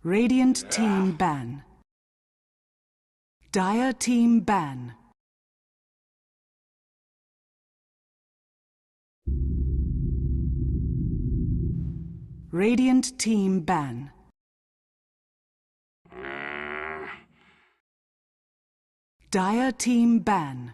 Radiant team ban. Dire team ban. Radiant team ban. Dire team ban.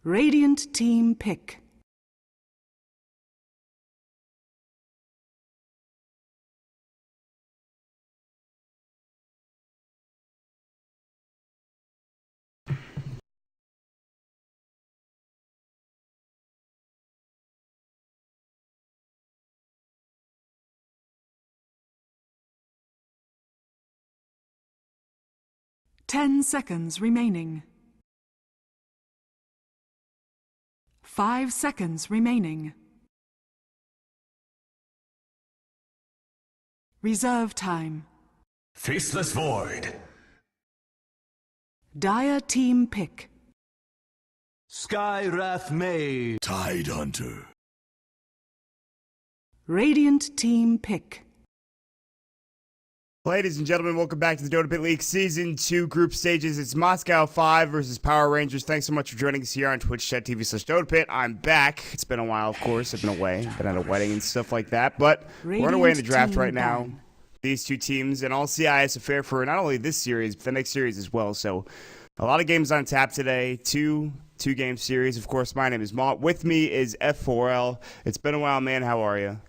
Radiant team pick. Ten seconds remaining. 5 seconds remaining. Reserve time. Faceless Void. Dire team pick. Skywrath May. Tide Hunter. Radiant team pick. Ladies and gentlemen, welcome back to the Dota Pit League Season 2 group stages. It's Moscow 5 versus Power Rangers. Thanks so much for joining us here on twitch.tv/DotaPit. I'm back. It's been a while, of course. I've been away. Been at a wedding and stuff like that. But we're underway in the draft right now. These two teams, and all CIS affair for not only this series, but the next series as well. So a lot of games on tap today. Two-game series. Of course, my name is Mott. With me is F4L. It's been a while, man. How are you?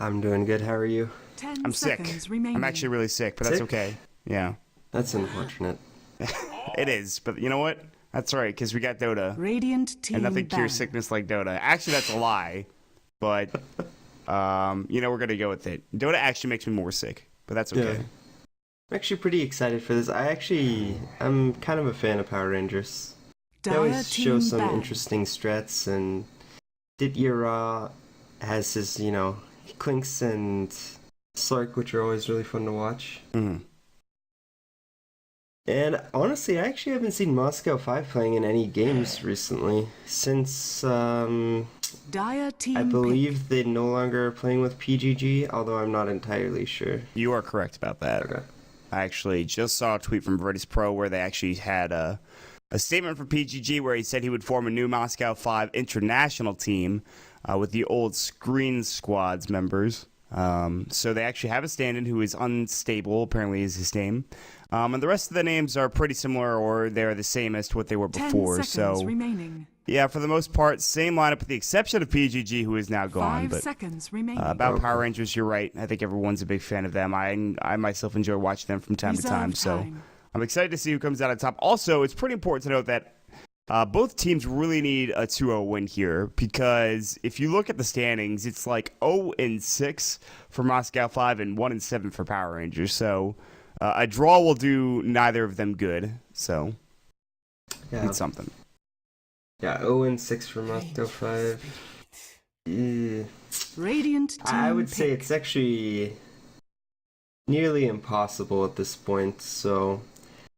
I'm doing good. How are you? I'm sick. I'm actually really sick, but that's okay. Yeah. That's unfortunate. It is, but you know what? That's all right, because we got Dota. Radiant team and nothing ban. cures sickness like Dota. Actually, that's a lie, but you know, we're going to go with it. Dota actually makes me more sick, but that's okay. Yeah. I'm actually pretty excited for this. I'm kind of a fan of Power Rangers. They always show some interesting strats, and Dityra has his, Clinks and Slark, which are always really fun to watch. Mm-hmm. And honestly, I actually haven't seen Moscow 5 playing in any games recently, since Dire team I believe they no longer are playing with PGG, although I'm not entirely sure. You are correct about that. Okay. I actually just saw a tweet from Virtus Pro where they actually had a statement from PGG where he said he would form a new Moscow 5 international team with the old Screen Squads members. So they actually have a stand-in who is unstable, apparently is his name. And the rest of the names are pretty similar, or they're the same as to what they were before. 10 seconds so remaining. Yeah, for the most part, same lineup with the exception of PGG, who is now gone. 5 seconds remaining. About Power Rangers, you're right. I think everyone's a big fan of them. I myself enjoy watching them from time to time. So I'm excited to see who comes out on top. Also, it's pretty important to note that both teams really need a 2-0 win here, because if you look at the standings, it's like 0-6 for Moscow 5 and 1-7 for Power Rangers. So a draw will do neither of them good. So it's something. Yeah, 0-6 for Moscow 5. Yeah. Radiant team I would say it's actually nearly impossible at this point. So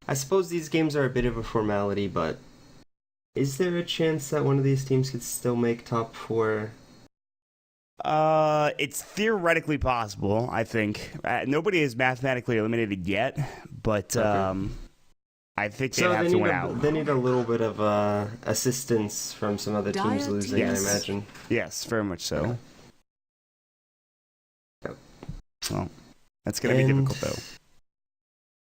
I suppose these games are a bit of a formality, but is there a chance that one of these teams could still make top 4? It's theoretically possible, I think. Nobody is mathematically eliminated yet, but Okay. I think they have to win out. They need a little bit of assistance from some other teams losing, Yes. I imagine. Yes, very much so. Yep. Well, that's going to be difficult, though.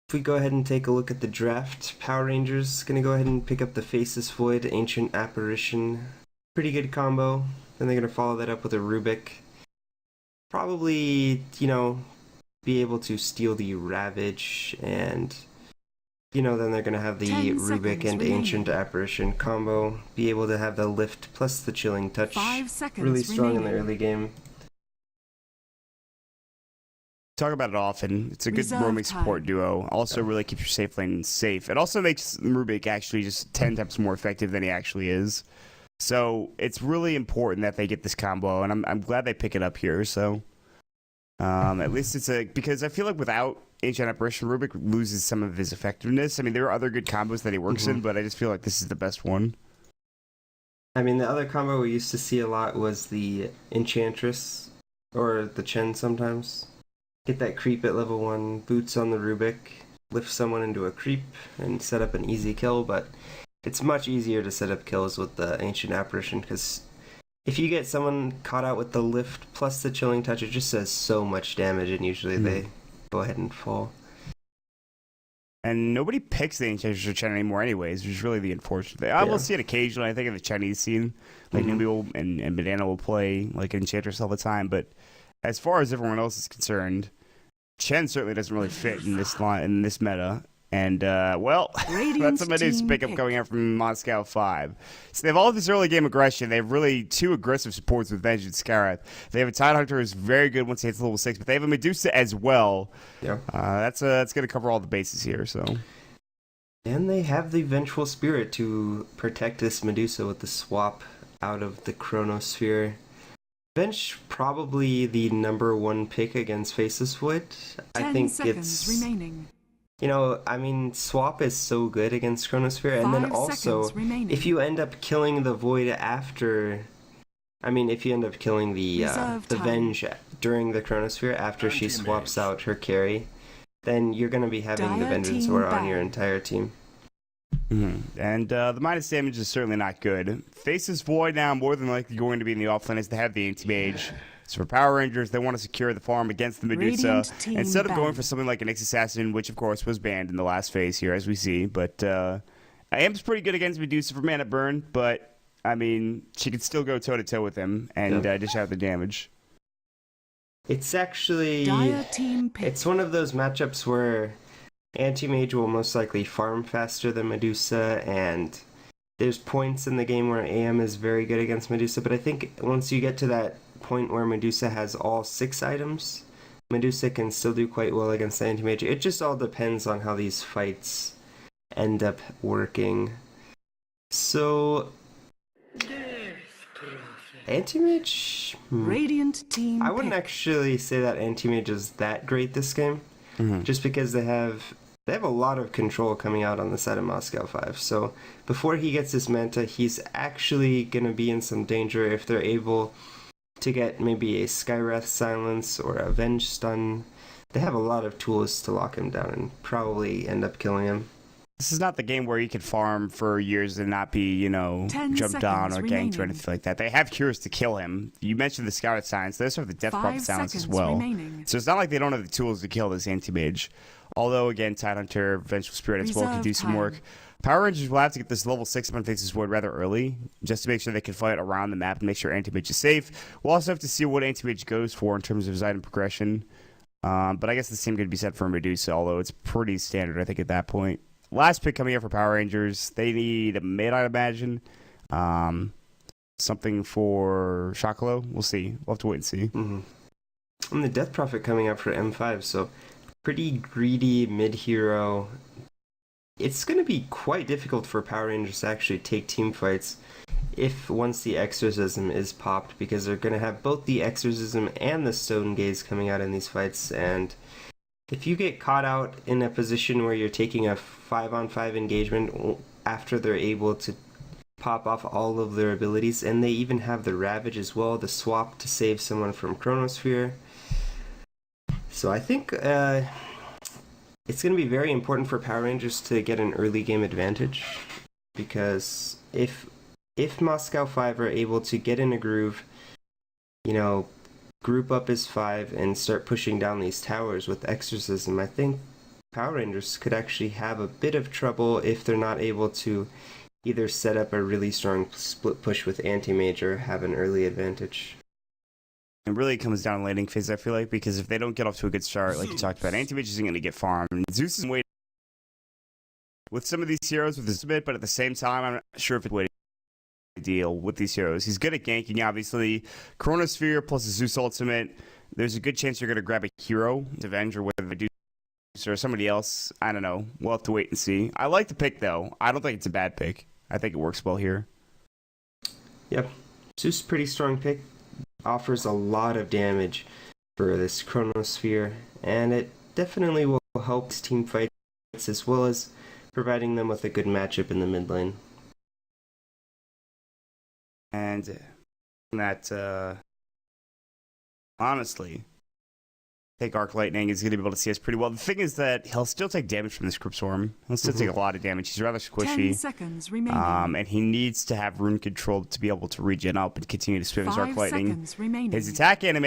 If we go ahead and take a look at the draft, Power Rangers going to go ahead and pick up the Faceless Void, Ancient Apparition. Pretty good combo. Then they're going to follow that up with a Rubik. Probably, be able to steal the Ravage, and, then they're going to have the 10 Rubik seconds and remaining. Ancient Apparition combo. Be able to have the Lift plus the Chilling Touch. 5 seconds Really strong in the remaining. early game. Talk about it often. It's a good Reserve roaming time. support duo. Also really keeps your safe lane safe. It also makes Rubik actually just 10 times more effective than he actually is. So it's really important that they get this combo, and I'm glad they pick it up here. So at least it's because I feel like without Ancient Apparition Rubik loses some of his effectiveness. I mean, there are other good combos that he works in, but I just feel like this is the best one. I mean, the other combo we used to see a lot was the Enchantress, or the Chen sometimes. Get that creep at level 1, boots on the Rubik, lift someone into a creep, and set up an easy kill, but it's much easier to set up kills with the Ancient Apparition, because if you get someone caught out with the lift plus the Chilling Touch, it just does so much damage, and usually they go ahead and fall. And nobody picks the Enchantress or Chen anymore anyways, which is really the unfortunate thing. I will see it occasionally. I think in the Chinese scene, like Newbie and Banana will play like Enchantress all the time, but as far as everyone else is concerned, Chen certainly doesn't really fit in this meta. And, well, that's a Medusa pickup coming out from Moscow 5. So they have all of this early game aggression. They have really two aggressive supports with Venge and Scarab. They have a Tidehunter who's very good once he hits level 6, but they have a Medusa as well. Yeah. That's going to cover all the bases here, so. And they have the Vengeful Spirit to protect this Medusa with the swap out of the Chronosphere. Venge probably the #1 pick against Faceless Void. I think it's remaining. You know, I mean, swap is so good against Chronosphere, and then also, if you end up killing the Void after... I mean, if you end up killing the Venge during the Chronosphere after she swaps out her carry, then you're going to be having the Vengeance Aura on your entire team. And the minus damage is certainly not good. Faceless Void now more than likely going to be in the offlane as they have the Anti-Mage. So for Power Rangers, they want to secure the farm against the Medusa instead of going for something like an X-Assassin, which of course was banned in the last phase here, as we see. But Am's pretty good against Medusa for mana burn, but I mean, she could still go toe-to-toe with him and dish out the damage. It's actually... It's one of those matchups where Anti-Mage will most likely farm faster than Medusa, and there's points in the game where AM is very good against Medusa, but I think once you get to that point where Medusa has all 6 items, Medusa can still do quite well against the Anti-Mage. It just all depends on how these fights end up working. So... Anti-Mage? Radiant team I wouldn't actually say that Anti-Mage is that great this game, just because they have a lot of control coming out on the side of Moscow 5. So before he gets this Manta, he's actually going to be in some danger if they're able to get maybe a Skywrath Silence or a Venge Stun. They have a lot of tools to lock him down and probably end up killing him. This is not the game where you could farm for years and not be, you know, jumped on or ganked or anything like that. They have cures to kill him. You mentioned the Skywrath Silence. They also have the Death Prompt Silence as well. So it's not like they don't have the tools to kill this Anti-Mage. Although, again, Tidehunter, Vengeful Spirit as well can do some work. Power Rangers will have to get this level 6 on Faceless Void rather early, just to make sure they can fight around the map and make sure Anti-Mage is safe. We'll also have to see what Anti-Mage goes for in terms of his item progression. But I guess the same could be said for Medusa, although it's pretty standard, I think, at that point. Last pick coming up for Power Rangers. They need a mid, I'd imagine. Something for Shockley. We'll see. We'll have to wait and see. And the Death Prophet coming up for M5, so pretty greedy mid-hero. It's going to be quite difficult for Power Rangers to actually take team fights if once the Exorcism is popped, because they're going to have both the Exorcism and the Stone Gaze coming out in these fights, and if you get caught out in a position where you're taking a 5-on-5 engagement after they're able to pop off all of their abilities, and they even have the Ravage as well, the swap to save someone from Chronosphere. So I think it's going to be very important for Power Rangers to get an early game advantage, because if Moscow 5 are able to get in a groove, you know, group up as 5 and start pushing down these towers with Exorcism, I think Power Rangers could actually have a bit of trouble if they're not able to either set up a really strong split push with Anti-Mage or have an early advantage. It really comes down to laning phase, I feel like, because if they don't get off to a good start, like you talked about, Anti-Mage isn't going to get farmed. Zeus is waiting with some of these heroes with this bit, but at the same time, I'm not sure if it's waiting to deal with these heroes. He's good at ganking, obviously. Chronosphere plus a Zeus ultimate. There's a good chance you're going to grab a hero to avenge, or whether Medusa or somebody else. I don't know. We'll have to wait and see. I like the pick, though. I don't think it's a bad pick. I think it works well here. Yep. Zeus, pretty strong pick. Offers a lot of damage for this Chronosphere, and it definitely will will help his team fights as well as providing them with a good matchup in the mid lane. And that, honestly, I think Arc Lightning is going to be able to see us pretty well. The thing is that he'll still take damage from this Crypt Swarm. He'll still take a lot of damage. He's rather 10 squishy. seconds remaining. And he needs to have rune control to be able to regen up and continue to swim his Arc 5 Lightning. seconds remaining. His attack animation